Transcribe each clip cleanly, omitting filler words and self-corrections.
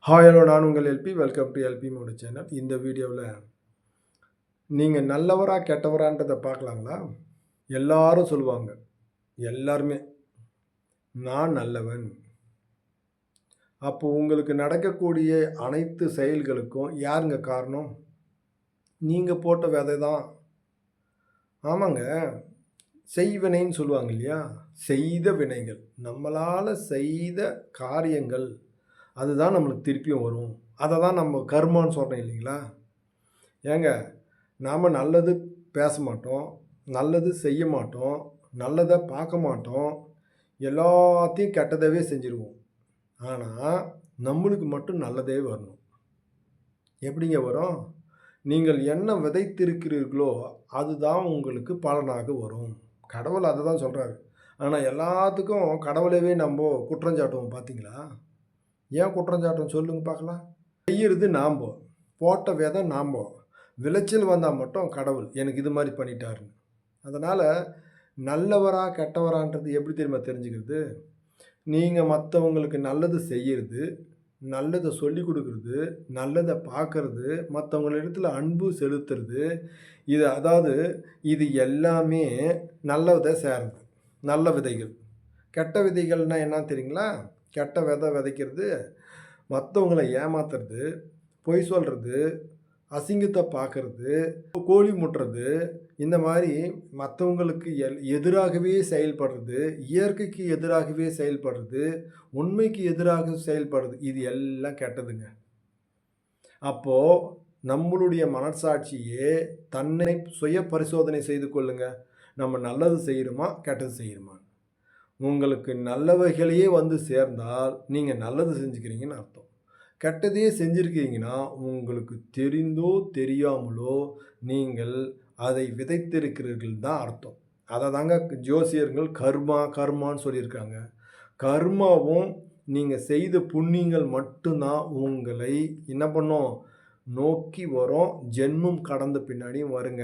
Hi hello, நான் உங்கள் LP. Welcome to LP மோட சேனல். இந்த வீடியோவில் நீங்கள் நல்லவரா கெட்டவரான்றதை பார்க்கலாங்களா? எல்லாரும் சொல்லுவாங்க, எல்லாருமே நான் நல்லவன். அப்போ உங்களுக்கு நடக்கக்கூடிய அனைத்து செயல்களுக்கும் யாருங்க காரணம்? நீங்கள் போட்ட விதை தான். ஆமாங்க, செய்வினைன்னு சொல்லுவாங்க இல்லையா? செய்த வினைகள், நம்மளால் செய்த காரியங்கள், அதுதான் நம்மளுக்கு திருப்பியும் வரும். அதை தான் நம்ம கர்மான்னு சொல்கிறோம் இல்லைங்களா? ஏங்க, நாம் நல்லது பேச மாட்டோம், நல்லது செய்ய மாட்டோம், நல்லதை பார்க்க மாட்டோம், எல்லாத்தையும் கெட்டதவே செஞ்சுருவோம். ஆனால் நம்மளுக்கு மட்டும் நல்லதே வரணும். எப்படிங்க வரும்? நீங்கள் என்ன விதைத்திருக்கிறீர்களோ அதுதான் உங்களுக்கு பலனாக வரும். கடவுள் அதை தான் சொல்கிறாரு. ஆனால் எல்லாத்துக்கும் கடவுளவே நம்ம குற்றஞ்சாட்டுவோம். பார்த்தீங்களா? ஏன் குற்றஞ்சாட்டம் சொல்லுங்க பார்க்கலாம். செய்கிறது நாம், போட்ட விதை நாம், விளைச்சல் வந்தால் மட்டும் கடவுள் எனக்கு இது மாதிரி பண்ணிட்டாருன்னு. அதனால் நல்லவரா கெட்டவரான்றது எப்படி தெரிஞ்சுக்கிறது? நீங்கள் மற்றவங்களுக்கு நல்லது செய்கிறது, நல்லதை சொல்லி கொடுக்குறது, நல்லதை பார்க்கறது, மற்றவங்களிடத்தில் அன்பு செலுத்துறது, இது எல்லாமே நல்லதை சேர்றது. நல்ல விதைகள். கெட்ட விதைகள்னால் என்ன தெரியுங்களா? கெட்ட விதை விதைக்கிறது, மற்றவங்களை ஏமாத்துறது, பொய் சொல்கிறது, அசிங்கத்தை பார்க்கறது, கோழி முட்டுறது, இந்த மாதிரி மற்றவங்களுக்கு எதிராகவே செயல்படுறது, இயற்கைக்கு எதிராகவே செயல்படுறது, உண்மைக்கு எதிராக செயல்படுறது, இது எல்லாம் கெட்டதுங்க. அப்போது நம்மளுடைய மனசாட்சியே தன்னை சுய பரிசோதனை செய்து கொள்ளுங்க. நம்ம நல்லது செய்கிறோமா கெட்டது செய்கிறோமா? உங்களுக்கு நல்லவைகளையே வந்து சேர்ந்தால் நீங்கள் நல்லது செஞ்சுக்கிறீங்கன்னு அர்த்தம். கெட்டதே செஞ்சுருக்கீங்கன்னா உங்களுக்கு தெரிந்தோ தெரியாமலோ நீங்கள் அதை விதைத்திருக்கிறீர்கள் தான் அர்த்தம். அதை தாங்க ஜோசியர்கள் கர்மான்னு சொல்லியிருக்காங்க. கர்மாவும் நீங்கள் செய்த புண்ணியங்கள் மட்டும்தான் உங்களை என்ன பண்ணும், நோக்கி வரும். ஜென்மம் கடந்த பின்னாடியும் வருங்க.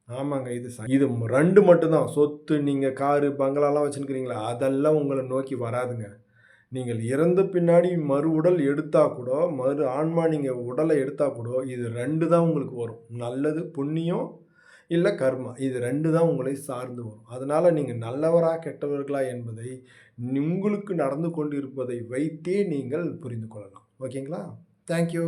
ஆமாங்க, இது 2 மட்டும்தான். சொத்து, நீங்கள் காரு பங்களாலாம் வச்சுருக்கிறீங்களா, அதெல்லாம் உங்களை நோக்கி வராதுங்க. நீங்கள் இறந்த பின்னாடி மறு உடல் எடுத்தால் கூட, மறு ஆன்மா நீங்கள் உடலை எடுத்தால் கூட, இது 2 தான் உங்களுக்கு வரும். நல்லது புண்ணியம், இல்லை கர்மா. இது 2 தான் உங்களை சார்ந்து வரும். அதனால் நீங்கள் நல்லவரா கெட்டவர்களா என்பதை உங்களுக்கு நடந்து கொண்டு இருப்பதை வைத்தே நீங்கள் புரிந்து கொள்ளலாம். ஓகேங்களா? தேங்க்யூ.